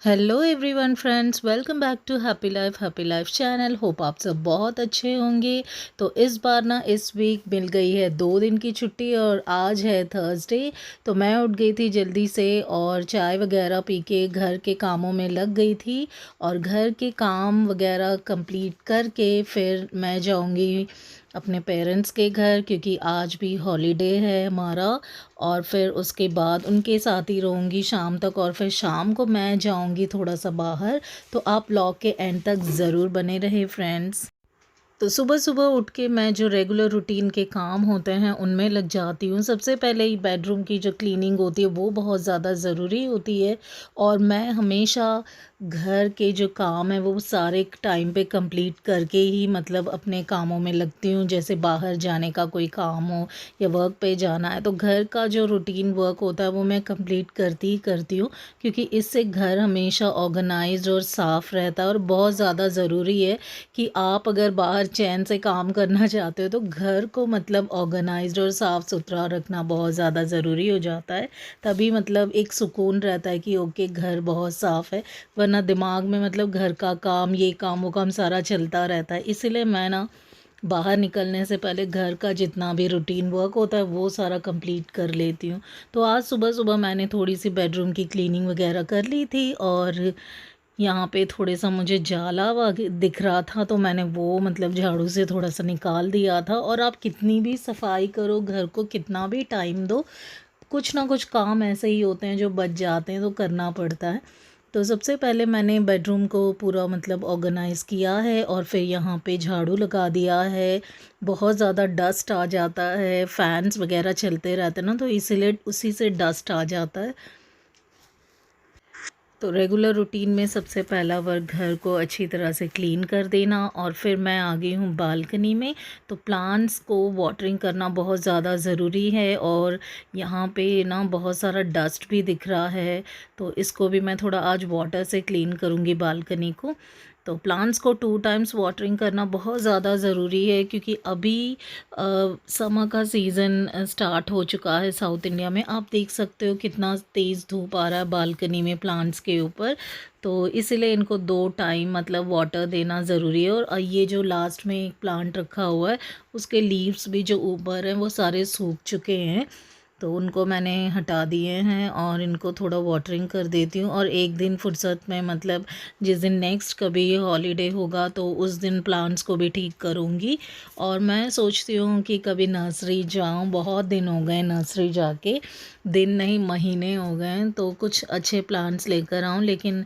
Hello everyone friends, welcome back to happy life channel. Hope आप सब बहुत अच्छे होंगे। तो इस बार ना इस वीक मिल गई है 2 दिन की छुट्टी और आज है थर्सडे। तो मैं उठ गई थी जल्दी से और चाय वगैरह पी के घर के कामों में लग गई थी। और घर के काम वगैरह कंप्लीट करके फिर मैं जाऊंगी अपने पेरेंट्स के घर, क्योंकि आज भी हॉलीडे है हमारा। और फिर उसके बाद उनके साथ ही रहूँगी शाम तक और फिर शाम को मैं जाऊँगी थोड़ा सा बाहर। तो आप ब्लॉग के एंड तक ज़रूर बने रहे फ्रेंड्स। तो सुबह सुबह उठ के मैं जो रेगुलर रूटीन के काम होते हैं उनमें लग जाती हूँ। सबसे पहले ही बेडरूम की जो क्लीनिंग होती है वो बहुत ज़्यादा ज़रूरी होती है। और मैं हमेशा घर के जो काम है वो सारे टाइम पे कंप्लीट करके ही मतलब अपने कामों में लगती हूँ। जैसे बाहर जाने का कोई काम हो या वर्क पे जाना है तो घर का जो रूटीन वर्क होता है वो मैं कंप्लीट करती ही करती हूँ, क्योंकि इससे घर हमेशा ऑर्गेनाइज्ड और साफ़ रहता है। और बहुत ज़्यादा ज़रूरी है कि आप अगर बाहर चैन से काम करना चाहते हो तो घर को मतलब ऑर्गेनाइज्ड और साफ़ सुथरा रखना बहुत ज़्यादा ज़रूरी हो जाता है। तभी मतलब एक सुकून रहता है कि ओके घर बहुत साफ़ है, वरना दिमाग में मतलब घर का काम ये काम वो काम सारा चलता रहता है। इसीलिए मैं ना बाहर निकलने से पहले घर का जितना भी रूटीन वर्क होता है वो सारा कंप्लीट कर लेती हूँ। तो आज सुबह सुबह मैंने थोड़ी सी बेडरूम की क्लीनिंग वगैरह कर ली थी और यहाँ पे थोड़े सा मुझे जाला दिख रहा था तो मैंने वो मतलब झाड़ू से थोड़ा सा निकाल दिया था। और आप कितनी भी सफाई करो, घर को कितना भी टाइम दो, कुछ ना कुछ काम ऐसे ही होते हैं जो बच जाते हैं तो करना पड़ता है। तो सबसे पहले मैंने बेडरूम को पूरा मतलब ऑर्गेनाइज़ किया है और फिर यहाँ पे झाड़ू लगा दिया है। बहुत ज़्यादा डस्ट आ जाता है, फैंस वगैरह चलते रहते हैं ना, तो इसीलिए उसी से डस्ट आ जाता है। तो रेगुलर रूटीन में सबसे पहला वर्क घर को अच्छी तरह से क्लीन कर देना। और फिर मैं आ गई हूँ बालकनी में। तो प्लांट्स को वाटरिंग करना बहुत ज़्यादा ज़रूरी है और यहाँ पे ना बहुत सारा डस्ट भी दिख रहा है, तो इसको भी मैं थोड़ा आज वाटर से क्लीन करूँगी बालकनी को। तो प्लांट्स को 2 टाइम्स वाटरिंग करना बहुत ज़्यादा ज़रूरी है, क्योंकि अभी समर का सीज़न स्टार्ट हो चुका है साउथ इंडिया में। आप देख सकते हो कितना तेज़ धूप आ रहा है बालकनी में प्लांट्स के ऊपर। तो इसीलिए इनको 2 टाइम मतलब वाटर देना ज़रूरी है। और ये जो लास्ट में एक प्लांट रखा हुआ है उसके लीव्स भी जो ऊपर हैं वो सारे सूख चुके हैं, तो उनको मैंने हटा दिए हैं और इनको थोड़ा वाटरिंग कर देती हूँ। और एक दिन फुर्सत में मतलब जिस दिन नेक्स्ट कभी हॉलीडे होगा तो उस दिन प्लांट्स को भी ठीक करूँगी। और मैं सोचती हूँ कि कभी नर्सरी जाऊँ, बहुत दिन हो गए नर्सरी जाके, दिन नहीं महीने हो गए हैं, तो कुछ अच्छे प्लांट्स लेकर आऊँ। लेकिन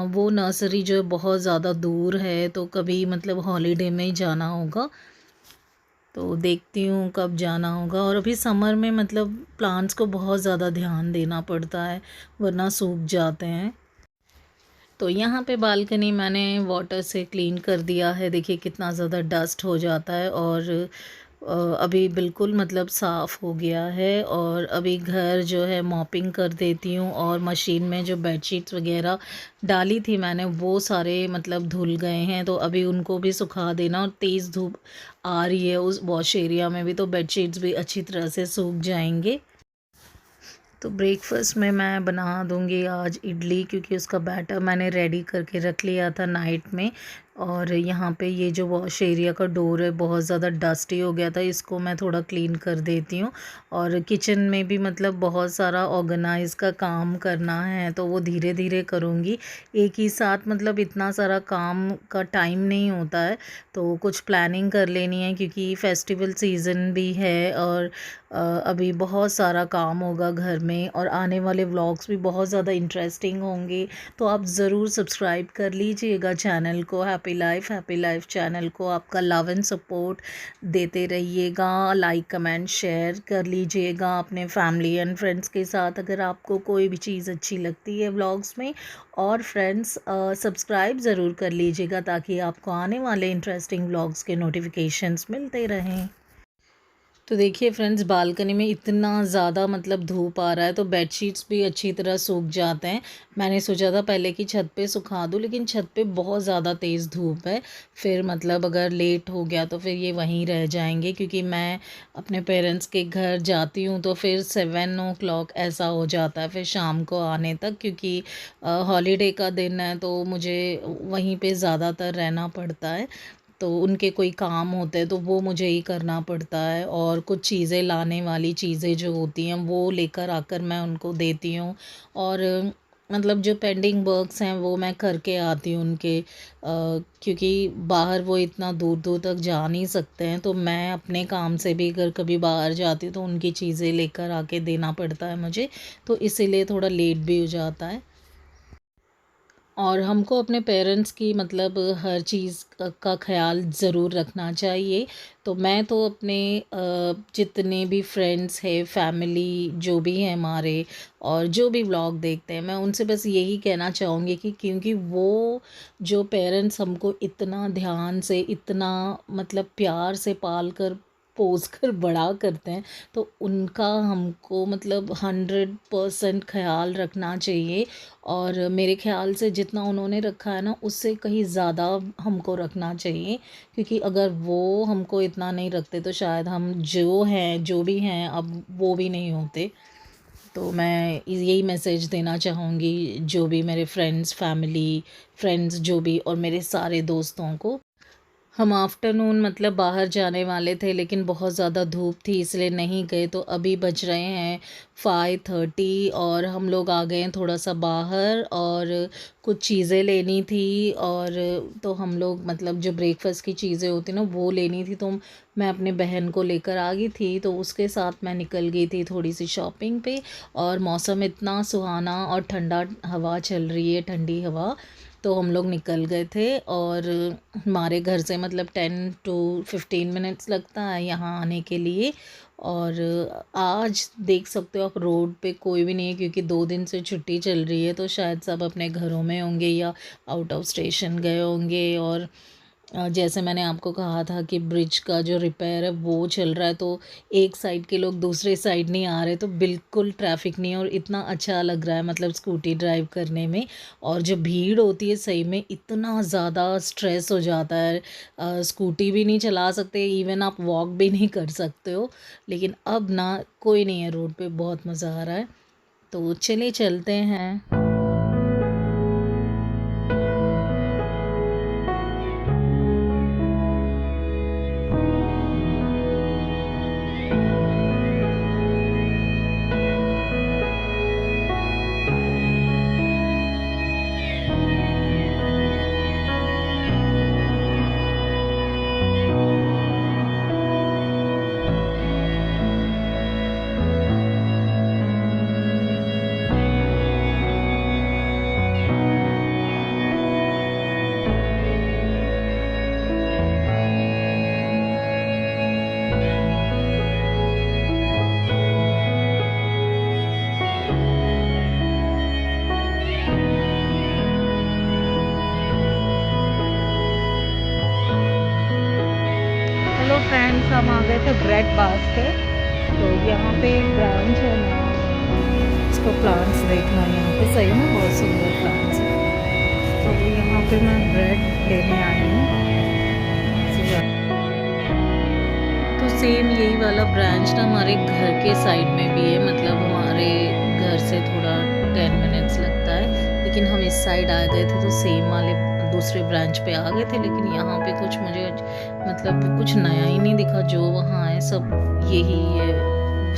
वो नर्सरी जो है बहुत ज़्यादा दूर है, तो कभी मतलब हॉलीडे में ही जाना होगा। तो देखती हूँ कब जाना होगा। और अभी समर में मतलब प्लांट्स को बहुत ज़्यादा ध्यान देना पड़ता है, वरना सूख जाते हैं। तो यहाँ पे बालकनी मैंने वाटर से क्लीन कर दिया है। देखिए कितना ज़्यादा डस्ट हो जाता है और अभी बिल्कुल मतलब साफ़ हो गया है। और अभी घर जो है मॉपिंग कर देती हूँ और मशीन में जो बेडशीट्स वगैरह डाली थी मैंने वो सारे मतलब धुल गए हैं, तो अभी उनको भी सुखा देना। और तेज़ धूप आ रही है उस वॉश एरिया में भी, तो बेडशीट्स भी अच्छी तरह से सूख जाएंगे। तो ब्रेकफास्ट में मैं बना दूंगी आज इडली, क्योंकि उसका बैटर मैंने रेडी करके रख लिया था नाइट में। और यहाँ पे ये जो वॉश एरिया का डोर है बहुत ज़्यादा डस्टी हो गया था, इसको मैं थोड़ा क्लीन कर देती हूँ। और किचन में भी मतलब बहुत सारा ऑर्गेनाइज का काम करना है, तो वो धीरे धीरे करूँगी। एक ही साथ मतलब इतना सारा काम का टाइम नहीं होता है, तो कुछ प्लानिंग कर लेनी है, क्योंकि फेस्टिवल सीज़न भी है और अभी बहुत सारा काम होगा घर में और आने वाले व्लॉग्स भी बहुत ज़्यादा इंटरेस्टिंग होंगे। तो आप ज़रूर सब्सक्राइब कर लीजिएगा चैनल को, हैप्पी लाइफ चैनल को। आपका लव एंड सपोर्ट देते रहिएगा, लाइक कमेंट शेयर कर लीजिएगा अपने फैमिली एंड फ्रेंड्स के साथ अगर आपको कोई भी चीज़ अच्छी लगती है व्लॉग्स में। और फ्रेंड्स सब्सक्राइब ज़रूर कर लीजिएगा ताकि आपको आने वाले इंटरेस्टिंग व्लॉग्स के नोटिफिकेशंस मिलते रहें। तो देखिए फ्रेंड्स, बालकनी में इतना ज़्यादा मतलब धूप आ रहा है तो बेडशीट्स भी अच्छी तरह सूख जाते हैं। मैंने सोचा था पहले कि छत पे सुखा दूँ, लेकिन छत पे बहुत ज़्यादा तेज़ धूप है। फिर मतलब अगर लेट हो गया तो फिर ये वहीं रह जाएंगे, क्योंकि मैं अपने पेरेंट्स के घर जाती हूँ तो फिर 7 o'clock ऐसा हो जाता है फिर शाम को आने तक, क्योंकि हॉलीडे का दिन है तो मुझे वहीं पे ज़्यादातर रहना पड़ता है। तो उनके कोई काम होते हैं तो वो मुझे ही करना पड़ता है, और कुछ चीज़ें लाने वाली चीज़ें जो होती हैं वो लेकर आकर मैं उनको देती हूँ। और मतलब जो पेंडिंग वर्क्स हैं वो मैं करके आती हूँ उनके, क्योंकि बाहर वो इतना दूर दूर तक जा नहीं सकते हैं, तो मैं अपने काम से भी अगर कभी बाहर जाती हूँ तो उनकी चीज़ें लेकर आके देना पड़ता है मुझे, तो इसीलिए थोड़ा लेट भी हो जाता है। और हमको अपने पेरेंट्स की मतलब हर चीज़ का ख़्याल ज़रूर रखना चाहिए। तो मैं तो अपने जितने भी फ्रेंड्स हैं, फैमिली जो भी हैं हमारे, और जो भी व्लॉग देखते हैं, मैं उनसे बस यही कहना चाहूँगी कि क्योंकि वो जो पेरेंट्स हमको इतना ध्यान से, इतना मतलब प्यार से पाल कर पोस कर बड़ा करते हैं, तो उनका हमको मतलब 100% ख़्याल रखना चाहिए। और मेरे ख़्याल से जितना उन्होंने रखा है ना, उससे कहीं ज़्यादा हमको रखना चाहिए, क्योंकि अगर वो हमको इतना नहीं रखते तो शायद हम जो हैं, जो भी हैं, अब वो भी नहीं होते। तो मैं यही मैसेज देना चाहूँगी जो भी मेरे फ्रेंड्स, फैमिली, फ्रेंड्स जो भी, और मेरे सारे दोस्तों को। हम आफ्टरनून मतलब बाहर जाने वाले थे, लेकिन बहुत ज़्यादा धूप थी इसलिए नहीं गए। तो अभी बज रहे हैं 5:30 और हम लोग आ गए हैं थोड़ा सा बाहर, और कुछ चीज़ें लेनी थी। और तो हम लोग मतलब जो ब्रेकफास्ट की चीज़ें होती ना वो लेनी थी, तो मैं अपने बहन को लेकर आ गई थी, तो उसके साथ मैं निकल गई थी थोड़ी सी शॉपिंग पे। और मौसम इतना सुहाना और ठंडा हवा चल रही है, ठंडी हवा, तो हम लोग निकल गए थे। और हमारे घर से मतलब 10 to 15 मिनट्स लगता है यहाँ आने के लिए। और आज देख सकते हो आप, रोड पे कोई भी नहीं है, क्योंकि 2 दिन से छुट्टी चल रही है, तो शायद सब अपने घरों में होंगे या आउट ऑफ स्टेशन गए होंगे। और जैसे मैंने आपको कहा था कि ब्रिज का जो रिपेयर है वो चल रहा है, तो एक साइड के लोग दूसरे साइड नहीं आ रहे, तो बिल्कुल ट्रैफिक नहीं है, और इतना अच्छा लग रहा है मतलब स्कूटी ड्राइव करने में। और जब भीड़ होती है सही में इतना ज़्यादा स्ट्रेस हो जाता है, स्कूटी भी नहीं चला सकते, इवन आप वॉक भी नहीं कर सकते हो। लेकिन अब ना कोई नहीं है रोड पे, बहुत मज़ा आ रहा है। तो चलिए चलते हैं। हेलो फ्रेंड्स, हम आ गए थे ब्रेड बास्केट। तो यहाँ पे एक ब्रांच है ना, इसको प्लांट्स देखना, यहाँ पे सही में बहुत सुंदर प्लांट्स है। तो यहाँ पे मैं ब्रेड लेने आई हूँ। तो सेम यही वाला ब्रांच ना हमारे घर के साइड में भी है, मतलब हमारे घर से थोड़ा 10 मिनट्स लगता है, लेकिन हम इस साइड आ गए थे तो सेम वाले दूसरे ब्रांच पे आ गए थे। लेकिन यहाँ पे कुछ मुझे मतलब कुछ नया ही नहीं दिखा, जो वहाँ है सब यही है,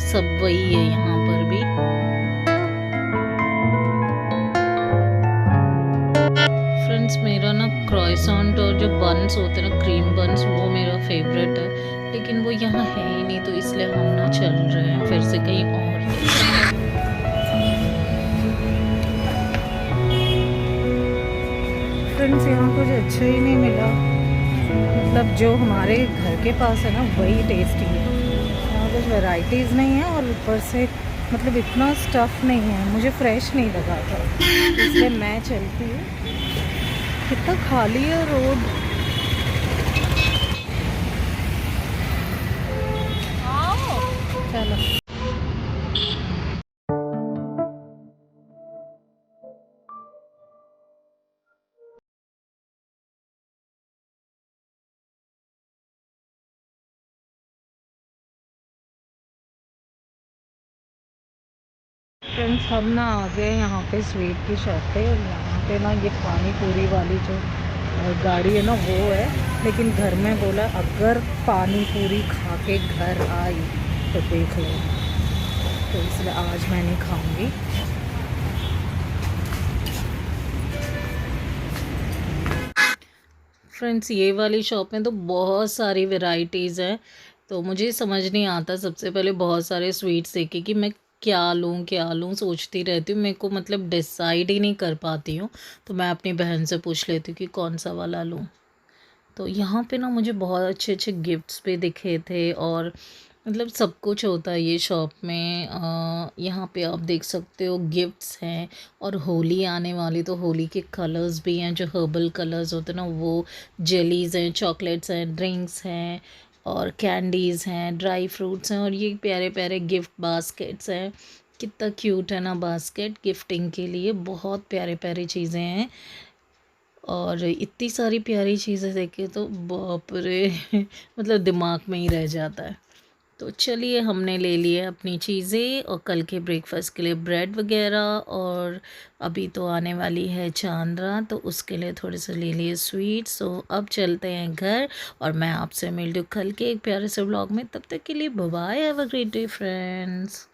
सब वही है यहाँ पर भी। फ्रेंड्स, मेरा ना क्रॉइसेंट और जो बन्स होते हैं ना, क्रीम बन्स, वो मेरा फेवरेट है, लेकिन वो यहाँ है ही नहीं, तो इसलिए हम ना चल रहे हैं फिर से कहीं और। फ्रेंड्स, यहाँ कुछ अच्छा ही नहीं मिला, मतलब जो हमारे घर के पास है ना वही टेस्टी है। यहाँ कुछ वैरायटीज़ नहीं है, और ऊपर से मतलब इतना स्टफ़ नहीं है, मुझे फ्रेश नहीं लगा था, इसलिए मैं चलती हूँ। कितना खाली है रोड। चलो। फ्रेंड्स हम ना आ गए यहाँ पे स्वीट की शॉप पे, और यहाँ पे ना ये पानी पूरी वाली जो गाड़ी है ना वो है, लेकिन घर में बोला अगर पानी पूरी खा के घर आई तो देख लो, तो इसलिए आज मैं नहीं खाऊंगी। फ्रेंड्स ये वाली शॉप में तो बहुत सारी वैरायटीज़ हैं, तो मुझे समझ नहीं आता। सबसे पहले बहुत सारे स्वीट्स देखे कि मैं क्या लूँ सोचती रहती हूँ, मेरे को मतलब डिसाइड ही नहीं कर पाती हूँ। तो मैं अपनी बहन से पूछ लेती हूँ कि कौन सा वाला लूँ। तो यहाँ पे ना मुझे बहुत अच्छे अच्छे गिफ्ट्स भी दिखे थे, और मतलब सब कुछ होता है ये शॉप में। यहाँ पे आप देख सकते हो गिफ्ट्स हैं, और होली आने वाली तो होली के कलर्स भी हैं, जो हर्बल कलर्स होते हैं ना वो, जेलीज़ हैं, चॉकलेट्स हैं, ड्रिंक्स हैं, और कैंडीज़ हैं, ड्राई फ्रूट्स हैं, और ये प्यारे प्यारे गिफ्ट बास्केट्स हैं। कितना क्यूट है ना बास्केट, गिफ्टिंग के लिए बहुत प्यारे प्यारी चीज़ें हैं। और इतनी सारी प्यारी चीज़ें देखे तो बाप रे मतलब दिमाग में ही रह जाता है। तो चलिए हमने ले लिए अपनी चीज़ें, और कल के ब्रेकफास्ट के लिए ब्रेड वगैरह, और अभी तो आने वाली है चांद रात, तो उसके लिए थोड़े से ले लिए स्वीट्स। तो अब चलते हैं घर, और मैं आपसे मिलती हूँ कल के एक प्यारे से व्लॉग में। तब तक के लिए bye bye, have a great day friends.